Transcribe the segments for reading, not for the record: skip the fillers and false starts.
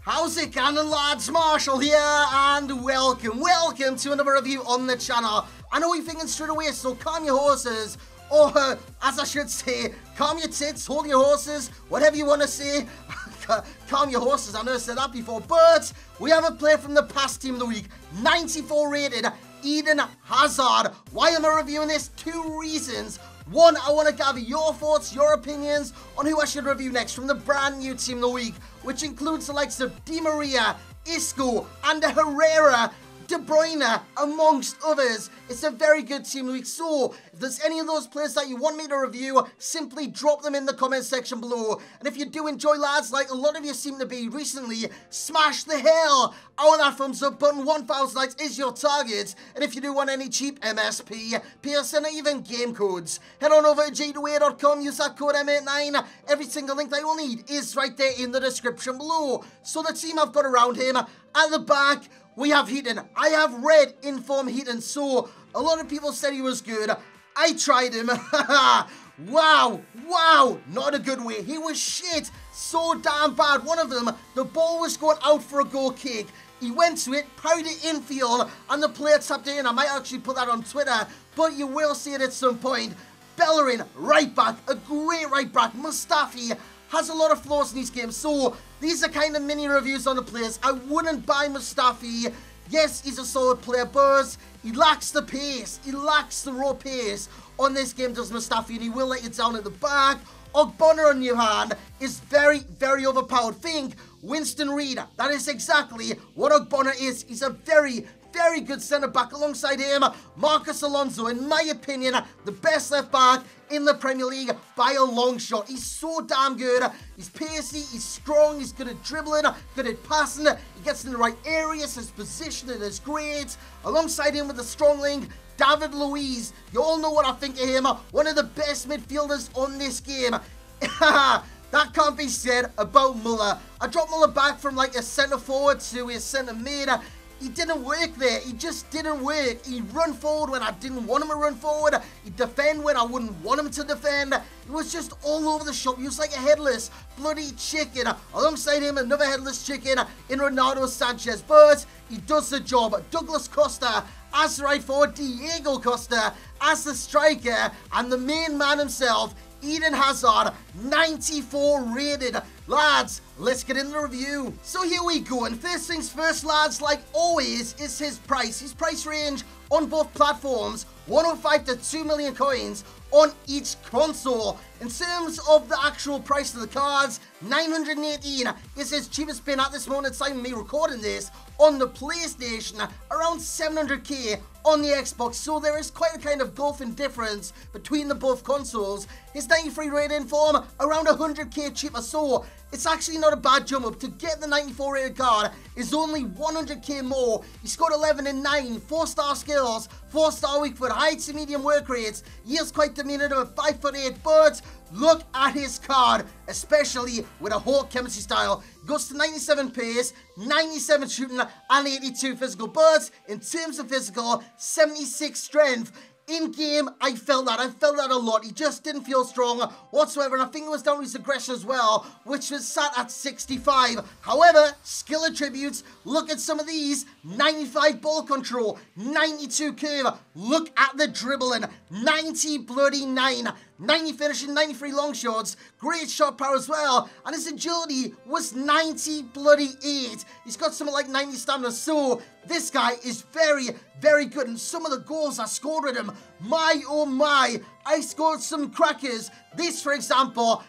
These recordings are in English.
How's it going, lads? Marshall here, and welcome to another review on the channel. I know you're thinking straight away, so calm your horses, or as I should say, calm your tits, hold your horses, whatever you want to say. Calm your horses, I never said that before, but we have a player from the past team of the week, 94 rated, Eden Hazard. Why am I reviewing this? Two reasons. One, I want to gather your thoughts, your opinions on who I should review next from the brand new team of the week, which includes the likes of Di Maria, Isco, and Herrera, De Bruyne, amongst others. It's a very good team of the week, so if there's any of those players that you want me to review, simply drop them in the comment section below. And if you do enjoy, lads, like a lot of you seem to be recently, smash the hell out of that thumbs up button. 1,000 likes is your target. And if you do want any cheap MSP, PSN, or even game codes, head on over to j2a.com, use that code M89. Every single link that you'll need is right there in the description below. So the team I've got around him, at the back, we have Heaton. I have red inform Heaton, so a lot of people said he was good. I tried him. Wow, not a good way. He was shit, so damn bad. One of them, the ball was going out for a goal kick. He went to it, parried it infield, and the player tapped it in. I might actually put that on Twitter, but you will see it at some point. Bellerin, right back, a great right back. Mustafi has a lot of flaws in these games, so these are kind of mini reviews on the players. I wouldn't buy Mustafi. Yes, he's a solid player, but he lacks the pace. He lacks the raw pace on this game, does Mustafi, and he will let you down at the back. Ogbonna, on the other hand, is very overpowered. Think Winston Reid. That is exactly what Ogbonna is. He's a very good centre-back. Alongside him, Marcus Alonso, in my opinion, the best left-back in the Premier League by a long shot. He's so damn good. He's pacey, he's strong, he's good at dribbling, good at passing, he gets in the right areas, his positioning is great. Alongside him with the strong link, David Luiz. You all know what I think of him, one of the best midfielders on this game. That can't be said about Muller. I dropped Muller back from like a centre-forward to a centre-mid. He didn't work there. He just didn't work. He'd run forward when I didn't want him to run forward. He'd defend when I wouldn't want him to defend. He was just all over the shop. He was like a headless bloody chicken. Alongside him, another headless chicken in Ronaldo Sanchez. But he does the job. Douglas Costa as the right forward. Diego Costa as the striker. And the main man himself, Eden Hazard, 94 rated. Lads, let's get into the review. So here we go, and first things first, lads, like always, is his price. His price range on both platforms, 105 to 2 million coins on each console. In terms of the actual price of the cards, 918 is his cheapest pin at this moment in time, me recording this, on the PlayStation, around 700k on the Xbox, so there is quite a kind of gulf in difference between the both consoles. His 93 rated form, around 100k cheaper, so it's actually not a bad jump up. To get the 94 rated card is only 100k more. He scored 11 and 9, 4-star skills, 4-star weak foot, high to medium work rates. He is quite diminutive at 5'8", but look at his card, especially with a Hawk chemistry style. Goes to 97 pace, 97 shooting, and 82 physical. But in terms of physical, 76 strength. In game, I felt that a lot. He just didn't feel strong whatsoever, and I think it was down to his aggression as well, which was sat at 65. However, skill attributes, look at some of these. 95 ball control, 92 curve, look at the dribbling, 90 bloody 9, 90 finishing, 93 long shots, great shot power as well, and his agility was 90 bloody 8. He's got something like 90 stamina, so this guy is very good, and some of the goals I scored with him, my oh my, I scored some crackers. This, for example,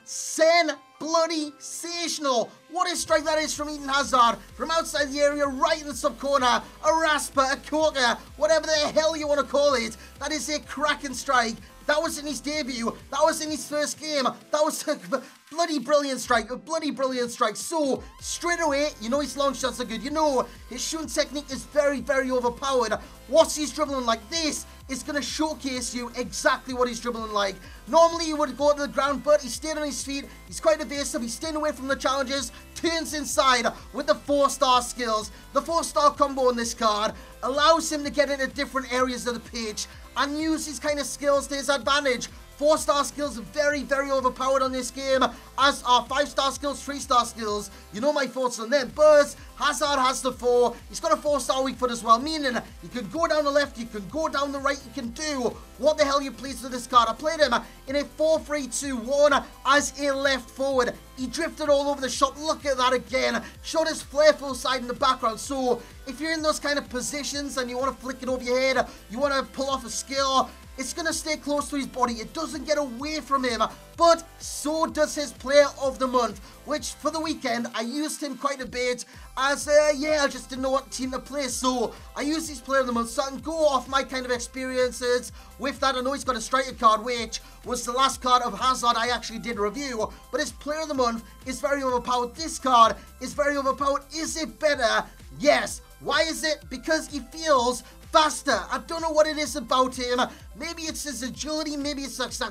bloody sensational. What a strike that is from Eden Hazard, from outside the area, right in the sub-corner, a rasper, a corker, whatever the hell you want to call it. That is a cracking strike. That was in his debut, that was in his first game, that was a bloody brilliant strike, So, straight away, you know his long shots are good, you know his shooting technique is very overpowered. What's his dribbling like? This is going to showcase you exactly what he's dribbling like. Normally he would go to the ground, but he stayed on his feet, he's quite evasive, he's staying away from the challenges, turns inside with the 4-star skills. The 4-star combo on this card allows him to get into different areas of the pitch and use his kind of skills to his advantage. 4-star skills are very, very overpowered on this game, as are 5-star skills, 3-star skills. You know my thoughts on them. But Hazard has the 4. He's got a 4-star weak foot as well, meaning you can go down the left, you can go down the right, you can do what the hell you please with this card. I played him in a 4-3-2-1 as a left forward. He drifted all over the shop. Look at that again. Showed his flare full side in the background. So if you're in those kind of positions and you want to flick it over your head, you want to pull off a skill, it's going to stay close to his body. It doesn't get away from him. But so does his player of the month, which for the weekend, I used him quite a bit as, I just didn't know what team to play. So I used his player of the month so I can go off my kind of experiences with that. I know he's got a striker card, which was the last card of Hazard I actually did review. But his player of the month is very overpowered. This card is very overpowered. Is it better? Yes. Why is it? Because he feels faster. I don't know what it is about him. Maybe it's his agility. Maybe it's if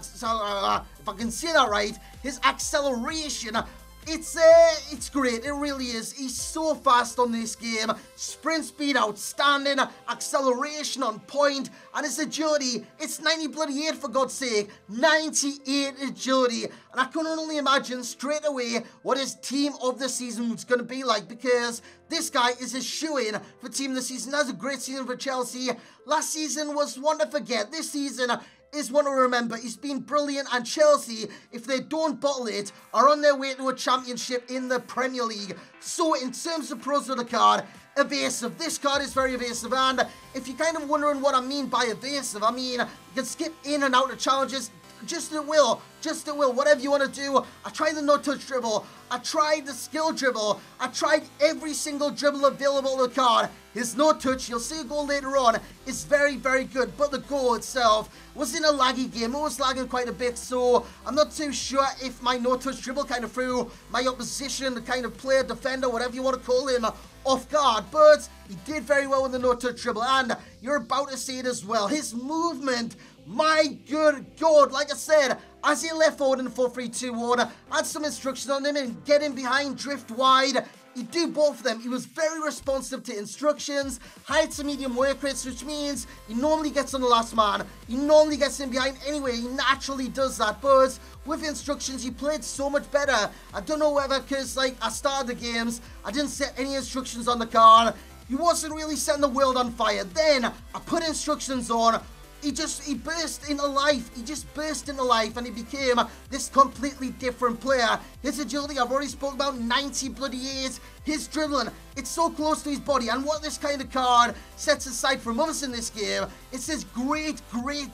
I can say that right, his acceleration. It's great. It really is. He's so fast on this game. Sprint speed outstanding. Acceleration on point. And his agility, it's 98 for God's sake. 98 agility. And I can only imagine straight away what his team of the season is going to be like, because this guy is a shoo-in for team of the season. That's a great season for Chelsea. Last season was one to forget. This season is one to remember. He's been brilliant, and Chelsea, if they don't bottle it, are on their way to a championship in the Premier League. So in terms of pros of the card, evasive. This card is very evasive, and if you're kind of wondering what I mean by evasive, I mean you can skip in and out of challenges just at will, whatever you want to do. I tried the no-touch dribble, I tried the skill dribble, I tried every single dribble available on the card. His no-touch, you'll see a goal later on, is very, very good, but the goal itself was in a laggy game. It was lagging quite a bit, so I'm not too sure if my no-touch dribble kind of threw my opposition, the kind of player, defender, whatever you want to call him, off guard, but he did very well with the no-touch dribble, and you're about to see it as well. His movement, my good God, like I said, as he left forward in the 4-3-2-1, had some instructions on him and get him behind, drift wide. He'd do both of them. He was very responsive to instructions, high to medium work rates, which means he normally gets on the last man. He normally gets in behind anyway. He naturally does that, but with instructions, he played so much better. I don't know whether because, like, I started the games, I didn't set any instructions on the card. He wasn't really setting the world on fire. Then I put instructions on. He burst into life. He just burst into life, and he became this completely different player. His agility, I've already spoken about, 98. His dribbling, it's so close to his body, and what this kind of card sets aside from others in this game, it's his great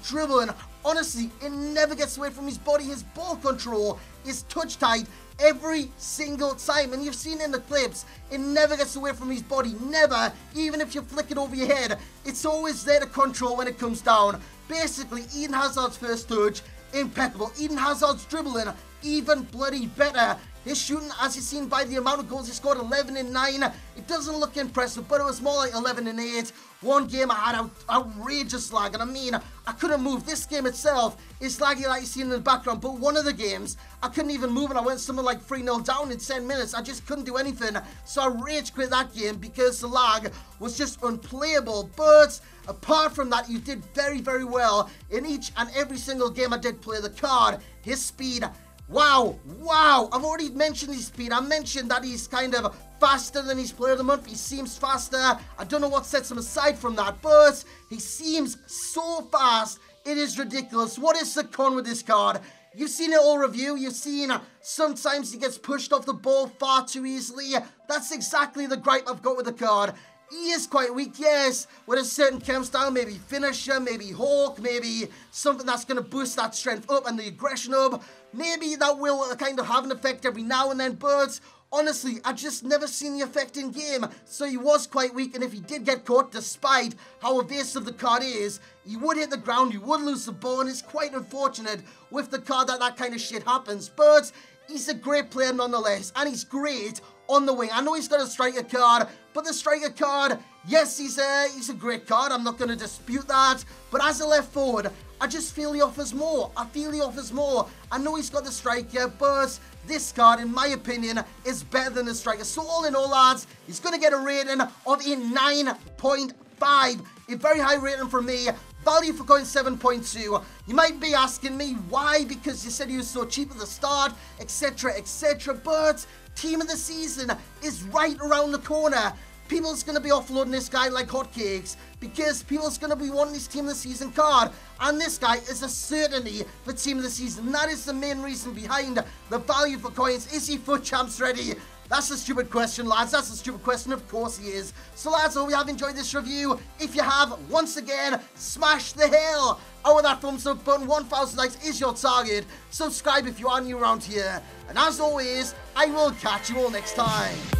dribbling. Honestly, it never gets away from his body. His ball control is touch tight every single time, and you've seen in the clips, it never gets away from his body. Never. Even if you flick it over your head, it's always there to control when it comes down. Basically, Eden Hazard's first touch, impeccable. Eden Hazard's dribbling, even bloody better. His shooting, as you've seen by the amount of goals he scored, 11 and 9. It doesn't look impressive, but it was more like 11 and 8. One game I had outrageous lag, and I mean, I couldn't move. This game itself is laggy like you see in the background, but one of the games, I couldn't even move, and I went something like 3-0 down in 10 minutes. I just couldn't do anything, so I rage quit that game because the lag was just unplayable. But apart from that, you did very, very well in each and every single game I did play the card. His speed, wow, I've already mentioned his speed. I mentioned that he's kind of faster than his player of the month. He seems faster. I don't know what sets him aside from that, but he seems so fast. It is ridiculous. What is the con with this card? You've seen it all review. You've seen sometimes he gets pushed off the ball far too easily. That's exactly the gripe I've got with the card. He is quite weak, yes, with a certain chem style, maybe finisher, maybe hawk, maybe something that's going to boost that strength up and the aggression up. Maybe that will kind of have an effect every now and then, but honestly, I've just never seen the effect in game. So he was quite weak, and if he did get caught, despite how evasive the card is, he would hit the ground, he would lose the ball, and it's quite unfortunate with the card that kind of shit happens. But he's a great player nonetheless, and he's great on the wing. I know he's got a striker card, but the striker card, yes, he's a great card. I'm not going to dispute that. But as a left forward, I just feel he offers more. I know he's got the striker, but this card, in my opinion, is better than the striker. So all in all, lads, he's going to get a rating of a 9.5. A very high rating from me. Value for coin 7.2. You might be asking me why, because you said he was so cheap at the start, etc, etc, but team of the season is right around the corner. People's going to be offloading this guy like hotcakes because people's going to be wanting this team of the season card, and this guy is a certainty for team of the season. That is the main reason behind the value for coins. Is he FUT champs ready? That's a stupid question, lads. That's a stupid question. Of course he is. So, lads, I hope you have enjoyed this review. If you have, once again, smash the hell out of that thumbs up button. 1,000 likes is your target. Subscribe if you are new around here. And as always, I will catch you all next time.